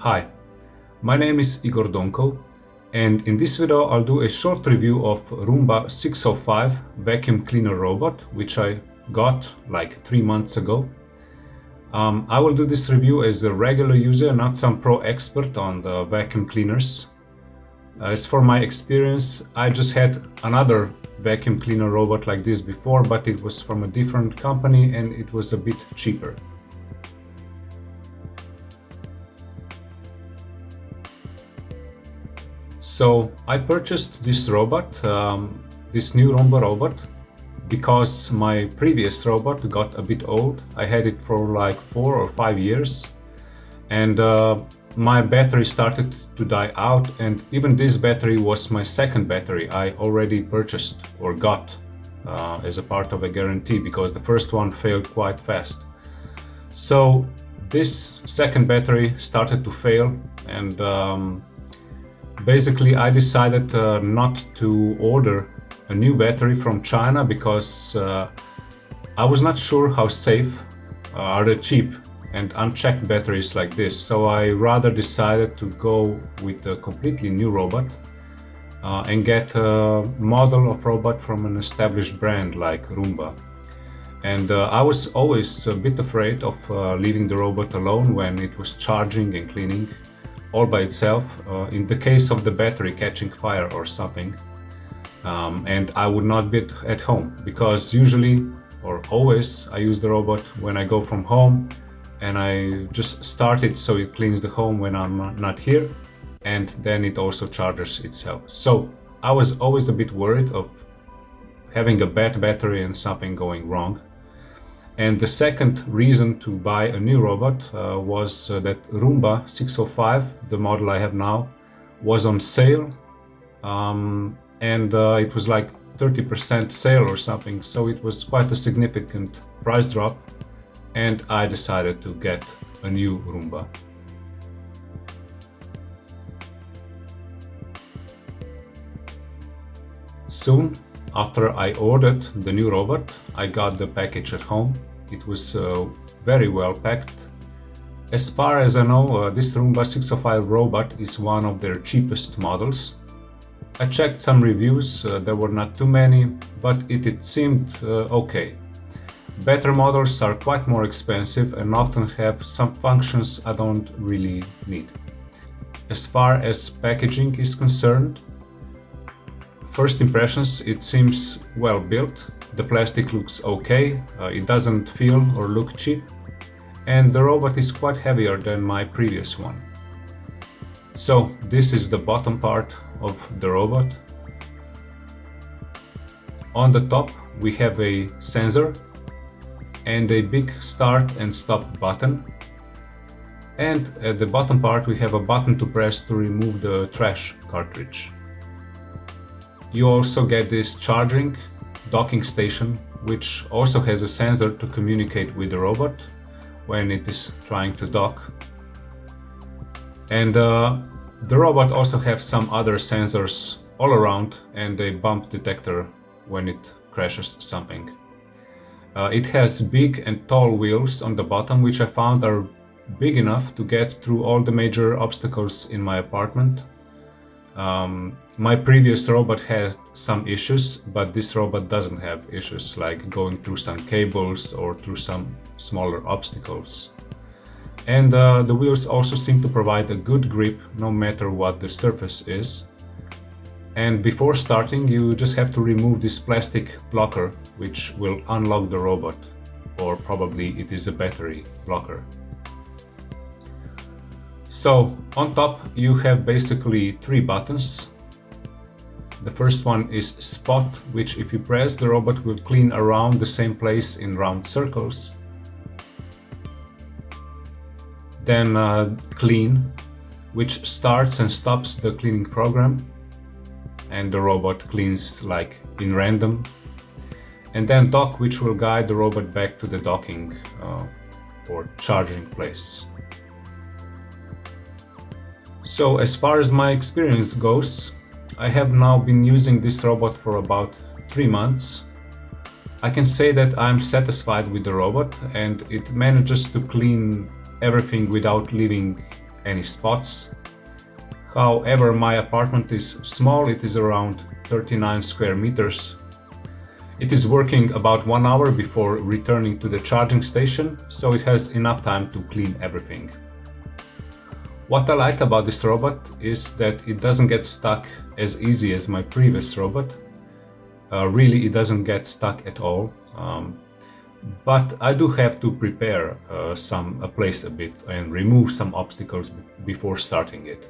Hi, my name is Mr.Donkov, and in this video I'll do a short review of Roomba 605 vacuum cleaner robot, which I got like 3 months ago. I will do this review as a regular user, not some pro expert on the vacuum cleaners. As for my experience, I just had another vacuum cleaner robot like this before, but it was from a different company and it was a bit cheaper. So I purchased this robot, this new Roomba robot, because my previous robot got a bit old. I had it for like 4 or 5 years, and my battery started to die out, and even this battery was my second battery I already purchased or got as a part of a guarantee, because the first one failed quite fast. So this second battery started to fail, and basically I decided not to order a new battery from China, because I was not sure how safe are the cheap and unchecked batteries like this. So I rather decided to go with a completely new robot and get a model of robot from an established brand like Roomba. And I was always a bit afraid of leaving the robot alone when it was charging and cleaning all by itself, in the case of the battery catching fire or something. And I would not be at home, because usually or always I use the robot when I go from home, and I just start it so it cleans the home when I'm not here, and then it also charges itself. So I was always a bit worried of having a bad battery and something going wrong. And the second reason to buy a new robot was that Roomba 605, the model I have now, was on sale, and it was like 30% sale or something, so it was quite a significant price drop, and I decided to get a new Roomba. Soon after I ordered the new robot, I got the package at home. It was very well packed. As far as I know, this Roomba 605 robot is one of their cheapest models. I checked some reviews, there were not too many, but it seemed okay. Better models are quite more expensive and often have some functions I don't really need. As far as packaging is concerned, first impressions, it seems well built. The plastic looks okay, it doesn't feel or look cheap, and the robot is quite heavier than my previous one. So this is the bottom part of the robot. On the top we have a sensor and a big start and stop button, and at the bottom part we have a button to press to remove the trash cartridge. You also get this charging docking station, which also has a sensor to communicate with the robot when it is trying to dock. And the robot also has some other sensors all around, and a bump detector when it crashes something. It has big and tall wheels on the bottom, which I found are big enough to get through all the major obstacles in my apartment. My previous robot had some issues, but this robot doesn't have issues like going through some cables or through some smaller obstacles. And the wheels also seem to provide a good grip no matter what the surface is. And before starting, you just have to remove this plastic blocker, which will unlock the robot, or probably it is a battery blocker. So on top you have basically 3 buttons. The first one is spot, which if you press, the robot will clean around the same place in round circles. Then clean, which starts and stops the cleaning program, and the robot cleans like in random. And then dock, which will guide the robot back to the docking or charging place. So as far as my experience goes, I have now been using this robot for about 3 months. I can say that I'm satisfied with the robot, and it manages to clean everything without leaving any spots. However, my apartment is small, it is around 39 square meters. It is working about 1 hour before returning to the charging station, so it has enough time to clean everything. What I like about this robot is that it doesn't get stuck as easy as my previous robot. Really, it doesn't get stuck at all. But I do have to prepare a place a bit and remove some obstacles before starting it.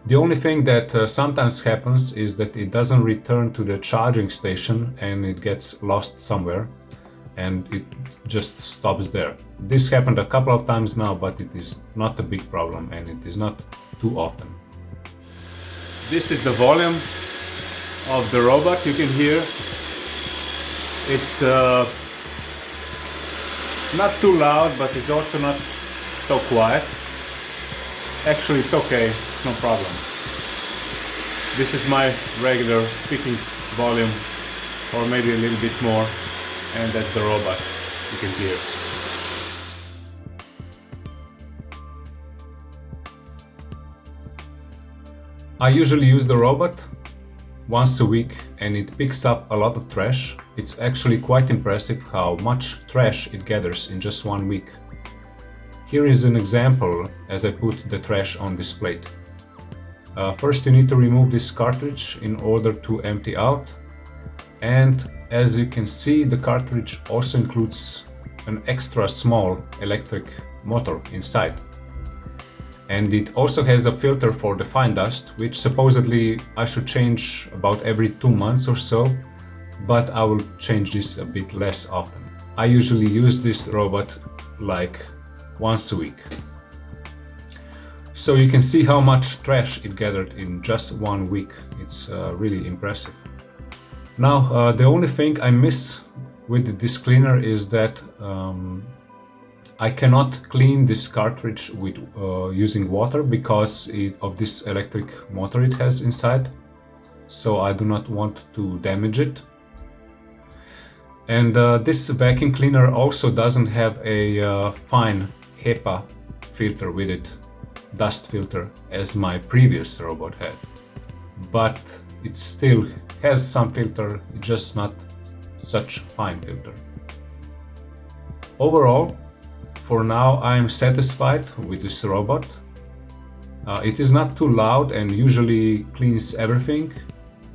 The only thing that sometimes happens is that it doesn't return to the charging station and it gets lost somewhere and it just stops there. This happened a couple of times now, but it is not a big problem and it is not too often. This is the volume of the robot. You can hear it's not too loud, but it's also not so quiet. Actually, it's okay, it's no problem. This is my regular speaking volume, or maybe a little bit more, and that's the robot you can hear. I usually use the robot once a week and it picks up a lot of trash. It's actually quite impressive how much trash it gathers in just 1 week. Here is an example as I put the trash on this plate. First you need to remove this cartridge in order to empty out, and as you can see, the cartridge also includes an extra small electric motor inside. And it also has a filter for the fine dust, which supposedly I should change about every 2 months or so, but I will change this a bit less often. I usually use this robot like once a week. So you can see how much trash it gathered in just 1 week. It's really impressive. Now, the only thing I miss with this cleaner is that I cannot clean this cartridge with using water because of this electric motor it has inside. So I do not want to damage it. And this vacuum cleaner also doesn't have a fine HEPA filter with it, dust filter, as my previous robot had. But it still has some filter, just not such fine filter. Overall, for now I am satisfied with this robot. It is not too loud and usually cleans everything.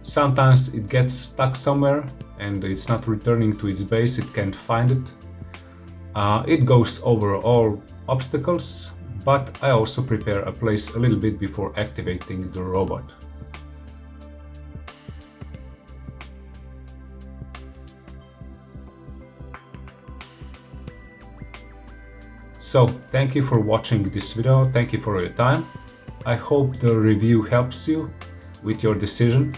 Sometimes it gets stuck somewhere and it's not returning to its base, it can't find it. It goes over all obstacles, but I also prepare a place a little bit before activating the robot. So, thank you for watching this video, thank you for your time. I hope the review helps you with your decision.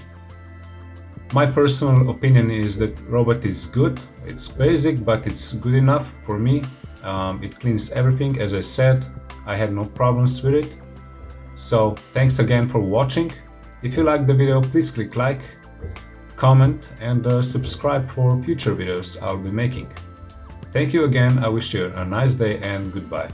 My personal opinion is that robot is good. It's basic, but it's good enough for me. It cleans everything, as I said. I had no problems with it. So thanks again for watching. If you liked the video, please click like, comment and subscribe for future videos I'll be making. Thank you again. I wish you a nice day and goodbye.